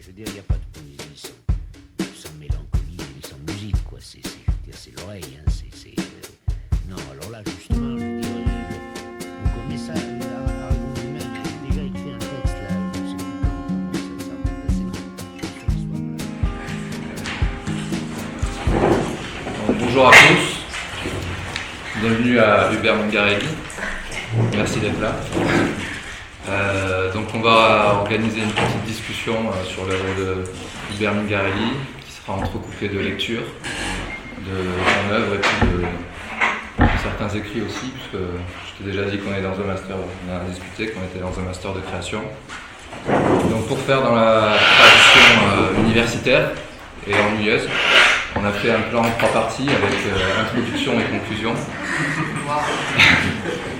je veux dire, il n'y a pas de poésie sans mélancolie et sans musique, quoi. Je veux dire, c'est l'oreille, hein. Non, alors là, justement, je veux dire, on connaît ça, lui-même, il a déjà écrit un texte, là, je sais plus comment, bonjour à tous, bienvenue à Hubert Mingarelli, merci d'être là. Donc on va organiser une petite discussion sur l'œuvre de Hubert Mingarelli, qui sera entrecoupée de lectures de son œuvre et puis de certains écrits aussi, puisque je t'ai déjà dit qu'on est dans un master, on a discuté qu'on était dans un master de création. Donc pour faire dans la tradition universitaire et ennuyeuse, on a fait un plan en 3 parties avec introduction et conclusion.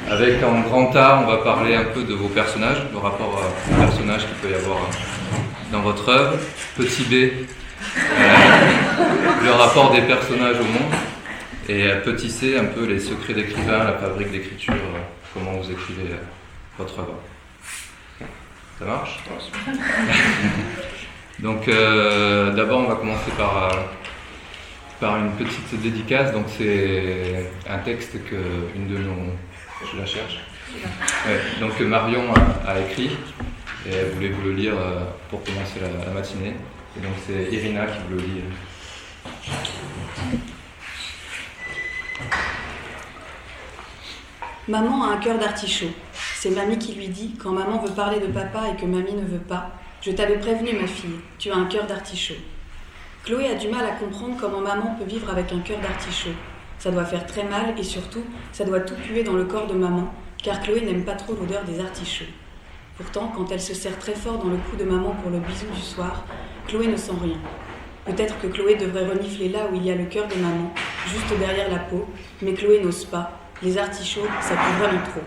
Avec en grand A, on va parler un peu de vos personnages, le rapport aux personnages qu'il peut y avoir dans votre œuvre. Petit B, le rapport des personnages au monde. Et petit C, un peu les secrets d'écrivain, la fabrique d'écriture, comment vous écrivez votre œuvre. Ça marche ? Donc d'abord, on va commencer par une petite dédicace. Donc c'est un texte que une de nos... Je la cherche. Ouais, donc Marion a écrit et elle voulait vous le lire pour commencer la matinée. Et donc c'est Irina qui vous le lit. Maman a un cœur d'artichaut. C'est mamie qui lui dit, quand maman veut parler de papa et que mamie ne veut pas, je t'avais prévenu ma fille, tu as un cœur d'artichaut. Chloé a du mal à comprendre comment maman peut vivre avec un cœur d'artichaut. Ça doit faire très mal et surtout, ça doit tout puer dans le corps de maman, car Chloé n'aime pas trop l'odeur des artichauts. Pourtant, quand elle se serre très fort dans le cou de maman pour le bisou du soir, Chloé ne sent rien. Peut-être que Chloé devrait renifler là où il y a le cœur de maman, juste derrière la peau, mais Chloé n'ose pas. Les artichauts, ça pue vraiment trop.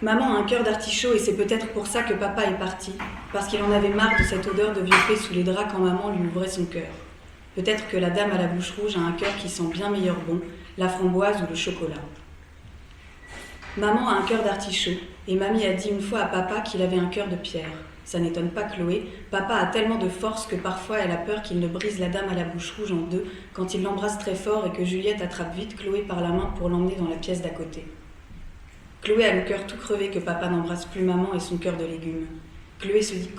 Maman a un cœur d'artichaut et c'est peut-être pour ça que papa est parti, parce qu'il en avait marre de cette odeur de vieux paix sous les draps quand maman lui ouvrait son cœur. Peut-être que la dame à la bouche rouge a un cœur qui sent bien meilleur bon, la framboise ou le chocolat. Maman a un cœur d'artichaut, et mamie a dit une fois à papa qu'il avait un cœur de pierre. Ça n'étonne pas Chloé, papa a tellement de force que parfois elle a peur qu'il ne brise la dame à la bouche rouge en deux quand il l'embrasse très fort et que Juliette attrape vite Chloé par la main pour l'emmener dans la pièce d'à côté. Chloé a le cœur tout crevé que papa n'embrasse plus maman et son cœur de légumes. Chloé se dit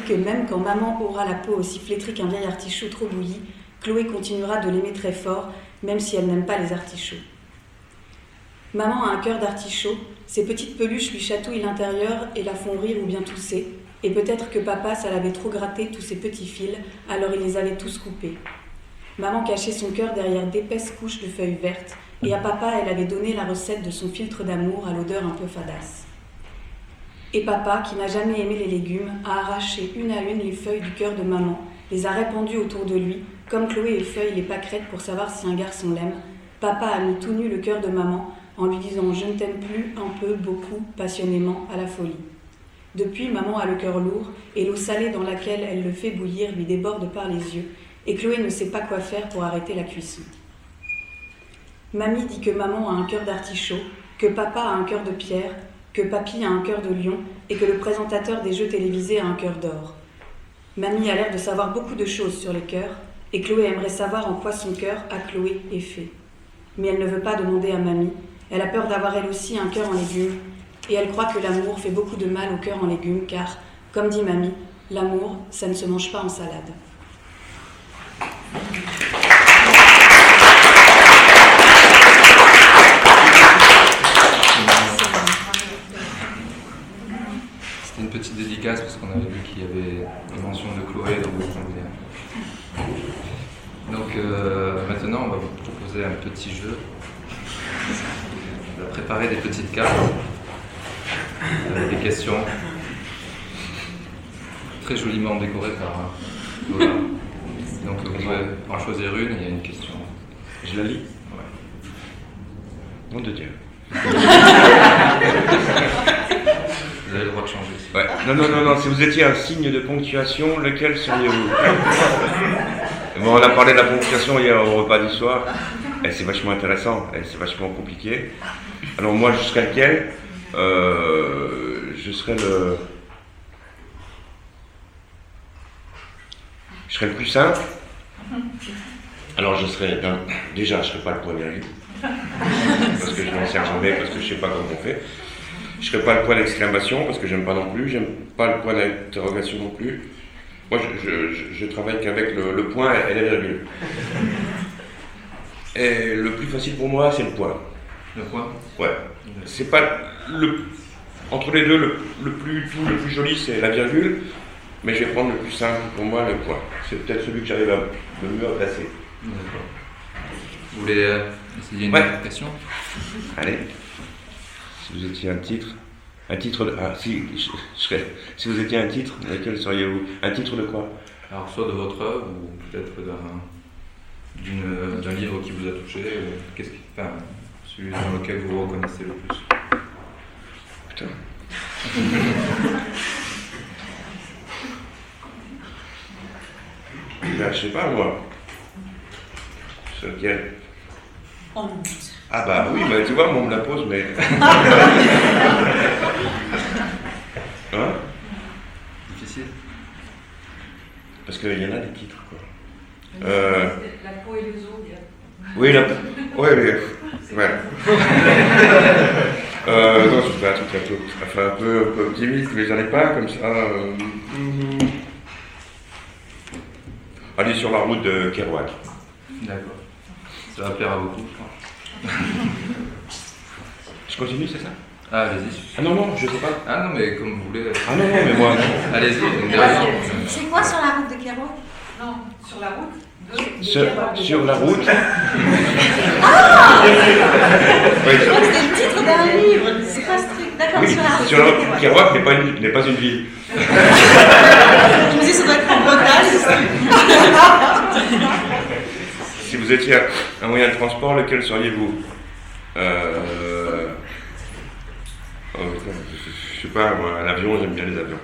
que même quand maman aura la peau aussi flétrie qu'un vieil artichaut trop bouilli, Chloé continuera de l'aimer très fort, même si elle n'aime pas les artichauts. Maman a un cœur d'artichaut, ses petites peluches lui chatouillent l'intérieur et la font rire ou bien tousser, et peut-être que papa, ça l'avait trop gratté tous ses petits fils, alors il les avait tous coupés. Maman cachait son cœur derrière d'épaisses couches de feuilles vertes, et à papa, elle avait donné la recette de son filtre d'amour à l'odeur un peu fadasse. Et papa, qui n'a jamais aimé les légumes, a arraché une à une les feuilles du cœur de maman, les a répandues autour de lui, comme Chloé effeuille les pâquerettes pour savoir si un garçon l'aime. Papa a mis tout nu le cœur de maman, en lui disant « je ne t'aime plus » un peu, beaucoup, passionnément, à la folie. Depuis, maman a le cœur lourd, et l'eau salée dans laquelle elle le fait bouillir lui déborde par les yeux, et Chloé ne sait pas quoi faire pour arrêter la cuisson. Mamie dit que maman a un cœur d'artichaut, que papa a un cœur de pierre, que papy a un cœur de lion, et que le présentateur des jeux télévisés a un cœur d'or. Mamie a l'air de savoir beaucoup de choses sur les cœurs, et Chloé aimerait savoir en quoi son cœur, à Chloé, est fait. Mais elle ne veut pas demander à mamie. Elle a peur d'avoir elle aussi un cœur en légumes, et elle croit que l'amour fait beaucoup de mal au cœur en légumes, car, comme dit mamie, l'amour, ça ne se mange pas en salade. C'était une petite dédicace parce qu'on avait vu qu'il y avait une mention de Chloé dans le bouquin. Donc maintenant, on va vous proposer un petit jeu. On va préparer des petites cartes avec des questions très joliment décorées par Lola. Donc vous pouvez en choisir une, il y a une question. Je la lis ? Ouais. Nom de Dieu. Vous avez le droit de changer. Ouais. Non. Si vous étiez un signe de ponctuation, lequel seriez-vous ? Bon, on a parlé de la ponctuation hier au repas du soir. Et c'est vachement intéressant, et c'est vachement compliqué. Alors moi, je serais lequel? Je serais le... Je serais le plus simple. Alors je serais... Déjà, je serais pas le point virgule. Parce que je m'en sers jamais, parce que je sais pas comment on fait. Je serais pas le point d'exclamation, parce que j'aime pas non plus. J'aime pas le point d'interrogation non plus. Moi, je travaille qu'avec le point et la virgule. Et le plus facile pour moi, c'est le point. Le point? Ouais. C'est pas le... Entre les deux, le plus joli, c'est la virgule. Mais je vais prendre le plus simple pour moi, le point. C'est peut-être celui que j'arrive le mieux à placer. D'accord. Vous voulez essayer une autre question? Allez. Si vous étiez un titre de... Ah, si vous étiez un titre, lequel seriez-vous? Un titre de quoi? Alors, soit de votre œuvre, ou peut-être d'un livre qui vous a touché, celui dans lequel vous vous reconnaissez le plus. Putain. Ben, je sais pas, moi. Sur lequel? Oh. Ah bah oui, mais tu vois, moi on me la pose, mais... Hein? Difficile? Parce qu'il y en a des titres, quoi. La peau et les os, bien. Oui, ouais, mais... Ouais. Non, je fais un truc un peu optimiste, mais j'en ai pas, comme ça... Aller sur la route de Kerouac. D'accord. Ça va plaire à beaucoup, je crois. Je continue, c'est ça? Ah, allez-y. Ah non, je sais pas. Ah non, mais comme vous voulez. Ah non, mais moi... Allez-y, donc derrière. C'est quoi sur la route de Kerouac? Non, sur la route de Sur la route... Ah Oui, c'est le titre d'un livre, c'est pas ce truc. D'accord, oui, sur la route. Kerouac n'est pas une ville. Je me dis, ça doit être en Bretagne. Si vous étiez un moyen de transport, lequel seriez-vous? Je sais pas, moi, un avion, j'aime bien les avions.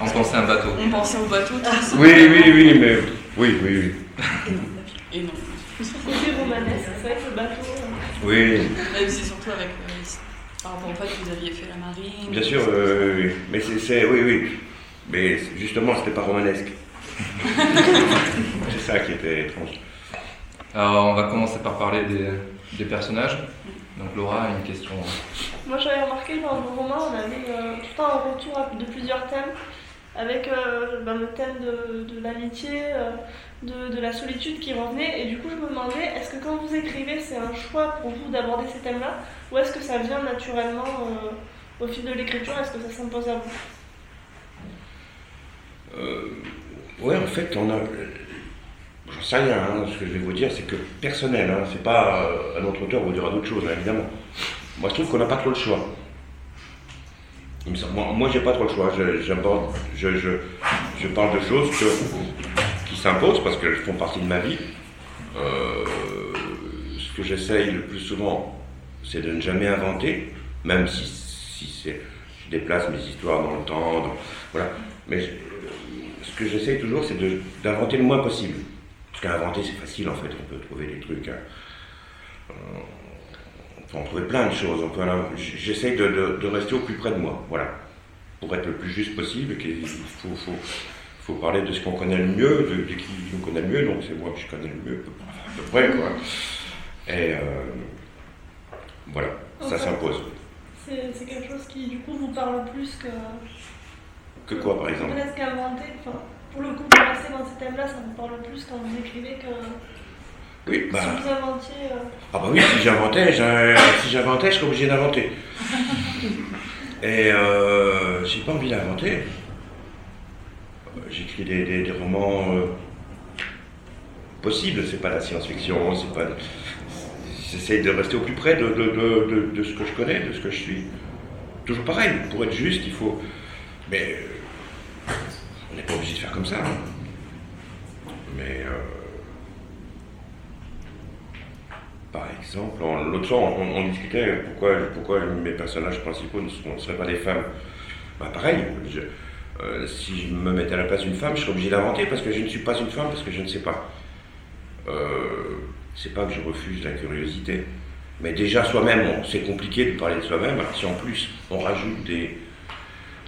On pensait à un bateau. On pensait au bateau, tous. Oui, mais... Oui. Et non. Côté romanesque, c'est vrai que le bateau. Oui, C'est surtout avec par rapport au fait que vous aviez fait la marine. bien sûr, oui. Mais oui. Mais justement, c'était pas romanesque. C'est ça qui était étrange. Alors, on va commencer par parler des personnages. Donc, Laura a une question. Moi j'avais remarqué que dans le roman, on avait tout le temps un retour de plusieurs thèmes, avec le thème de l'amitié, de la solitude qui revenait. Et du coup, je me demandais, est-ce que quand vous écrivez, c'est un choix pour vous d'aborder ces thèmes-là, ou est-ce que ça vient naturellement au fil de l'écriture? Est-ce que ça s'impose à vous? Ouais, en fait, on a... J'en sais rien, hein. Ce que je vais vous dire, c'est que personnel, hein. C'est pas un autre auteur vous dira d'autres choses, hein, évidemment. Moi, je trouve qu'on n'a pas trop le choix. Moi, j'ai pas trop le choix. Je parle de choses qui s'imposent parce qu'elles font partie de ma vie. Ce que j'essaye le plus souvent, c'est de ne jamais inventer, même si je déplace mes histoires dans le temps, voilà. Mais ce que j'essaye toujours, c'est d'inventer le moins possible. Parce qu'inventer, c'est facile en fait, on peut trouver des trucs. On peut en trouver plein de choses. J'essaye de rester au plus près de moi, voilà. Pour être le plus juste possible, il faut parler de ce qu'on connaît le mieux, de qui nous connaît le mieux, donc c'est moi que je connais le mieux, à peu près, quoi. Et voilà, ça s'impose. C'est quelque chose qui, du coup, vous parle plus que... Que quoi, par exemple? Presque inventer, enfin, pour le coup, de rester dans ces thèmes-là, ça vous parle plus quand vous écrivez que... Oui, bah... Si vous inventiez... Ah bah oui, si j'inventais, je serais obligé d'inventer. Et j'ai pas envie d'inventer. J'écris des romans possibles, c'est pas de la science-fiction, c'est pas... J'essaie de rester au plus près de ce que je connais, de ce que je suis. Toujours pareil, pour être juste, il faut... Mais on n'est pas obligé de faire comme ça. Hein. Mais par exemple, l'autre soir, on discutait pourquoi mes personnages principaux ne seraient pas des femmes. Bah pareil, si je me mettais à la place d'une femme, je serais obligé d'inventer parce que je ne suis pas une femme, parce que je ne sais pas. c'est pas que je refuse la curiosité. Mais déjà soi-même, c'est compliqué de parler de soi-même. Alors si en plus on rajoute des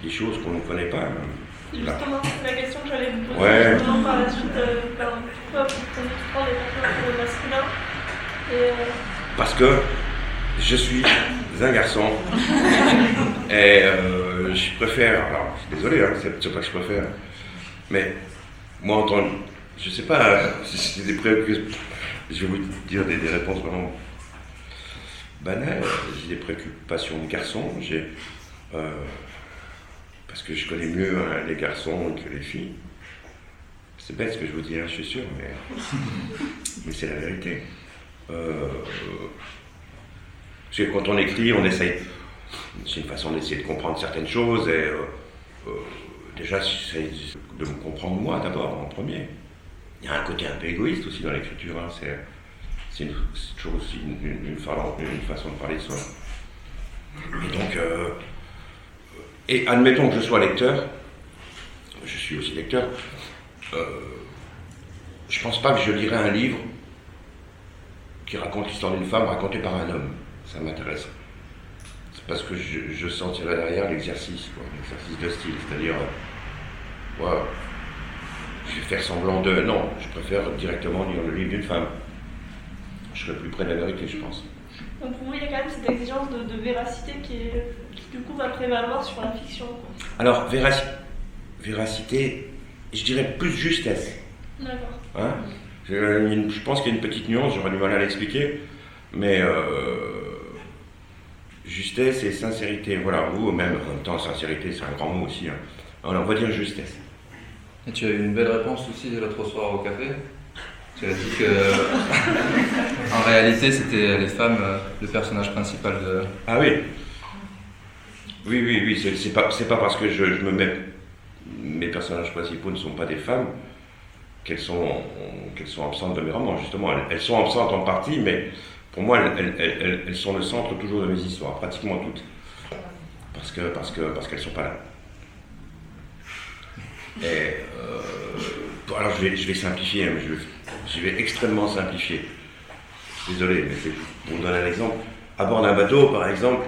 choses qu'on ne connaît pas. Justement, c'est la question que j'allais vous poser. Ouais. Justement, par la suite, pourquoi vous prenez tout le temps des personnages masculins Parce que je suis un garçon et je préfère. Alors, je suis désolé, hein, c'est pas que je préfère, mais moi en tant que. Je sais pas, c'est des préoccupations. Je vais vous dire des réponses vraiment banales. J'ai des préoccupations de garçon. Parce que je connais mieux les garçons que les filles. C'est bête ce que je vous dis, je suis sûr, mais c'est la vérité. Parce que quand on écrit, on essaye. C'est une façon d'essayer de comprendre certaines choses et déjà, j'essaie de me comprendre moi d'abord, en premier. Il y a un côté un peu égoïste aussi dans l'écriture, hein. C'est toujours aussi une façon de parler de soi. Et donc, et admettons que je sois lecteur, je suis aussi lecteur, je pense pas que je lirai un livre qui raconte l'histoire d'une femme racontée par un homme. Ça m'intéresse. C'est parce que je sentirais derrière l'exercice de style, c'est-à-dire, je vais faire semblant de... Non, je préfère directement lire le livre d'une femme. Je serais plus près de la vérité, je pense. Donc pour vous, il y a quand même cette exigence de véracité qui du coup va prévaloir sur la fiction, quoi. Alors, véracité, je dirais plus justesse. D'accord. Hein, je pense qu'il y a une petite nuance, j'aurais du mal à l'expliquer, mais justesse et sincérité, voilà, ou même en même temps, sincérité, c'est un grand mot aussi. Hein. Alors, on va dire justesse. Et tu as eu une belle réponse aussi l'autre soir au café. Tu as dit que, en réalité, c'était les femmes le personnage principal de... Ah oui. Oui, c'est pas parce que je me mets... Mes personnages principaux ne sont pas des femmes qu'elles sont absentes de mes romans, justement. Elles sont absentes en partie, mais pour moi, elles sont le centre toujours de mes histoires, pratiquement toutes. Parce qu'elles sont pas là. Et alors je vais simplifier, hein, je vais extrêmement simplifier. Désolé, mais c'est pour vous donner un exemple. À bord d'un bateau, par exemple,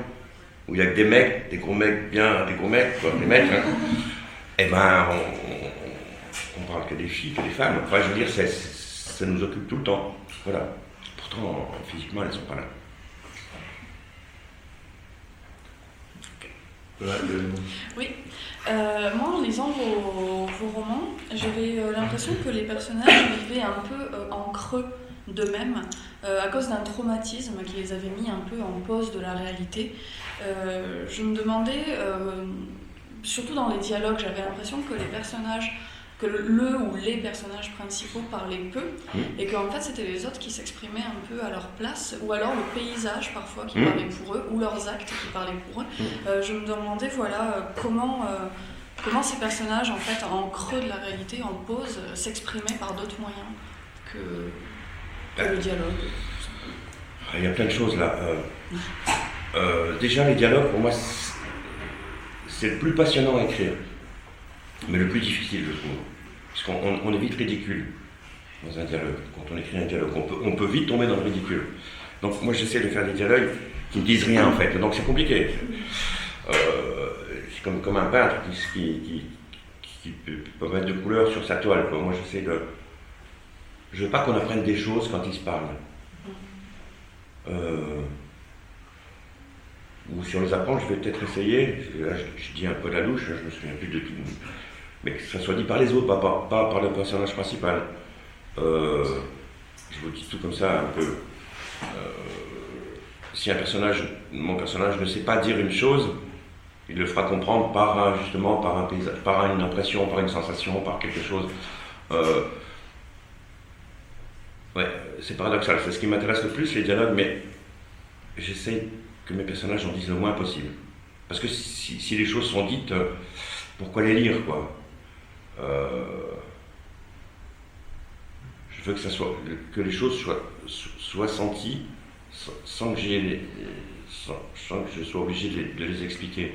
où il n'y a que des mecs, des gros mecs, quoi, des mecs, hein, eh ben, on parle que des filles, que des femmes. Enfin, je veux dire, ça nous occupe tout le temps. Voilà. Pourtant, physiquement, elles ne sont pas là. Oui. Moi, en lisant vos romans, j'avais l'impression que les personnages vivaient un peu en creux d'eux-mêmes à cause d'un traumatisme qui les avait mis un peu en pause de la réalité. Je me demandais, surtout dans les dialogues, j'avais l'impression que les personnages, que le ou les personnages principaux parlaient peu et qu'en fait c'était les autres qui s'exprimaient un peu à leur place, ou alors le paysage parfois qui parlait pour eux, ou leurs actes qui parlaient pour eux. Je me demandais comment ces personnages en fait en creux de la réalité, en pause, s'exprimaient par d'autres moyens que le dialogue. Il y a plein de choses là. Déjà les dialogues pour moi c'est le plus passionnant à écrire, mais le plus difficile je trouve. Parce qu'on est vite ridicule dans un dialogue. Quand on écrit un dialogue, on peut vite tomber dans le ridicule. Donc moi j'essaie de faire des dialogues qui ne disent rien en fait. Donc c'est compliqué. C'est comme un peintre qui peut mettre de couleurs sur sa toile, quoi. Moi j'essaie de... Je veux pas qu'on apprenne des choses quand ils se parlent. Ou si on les apprend, je vais peut-être essayer. Là je dis un peu la louche, je me souviens plus de tout. Mais que ça soit dit par les autres, pas par le personnage principal. Je vous dis tout comme ça, un peu. Si mon personnage ne sait pas dire une chose, il le fera comprendre par un paysage, par une impression, par une sensation, par quelque chose. Ouais, c'est paradoxal, c'est ce qui m'intéresse le plus, les dialogues, mais j'essaye que mes personnages en disent le moins possible. Parce que si les choses sont dites, pourquoi les lire, quoi? Je veux que les choses soient senties sans que je sois obligé de les expliquer.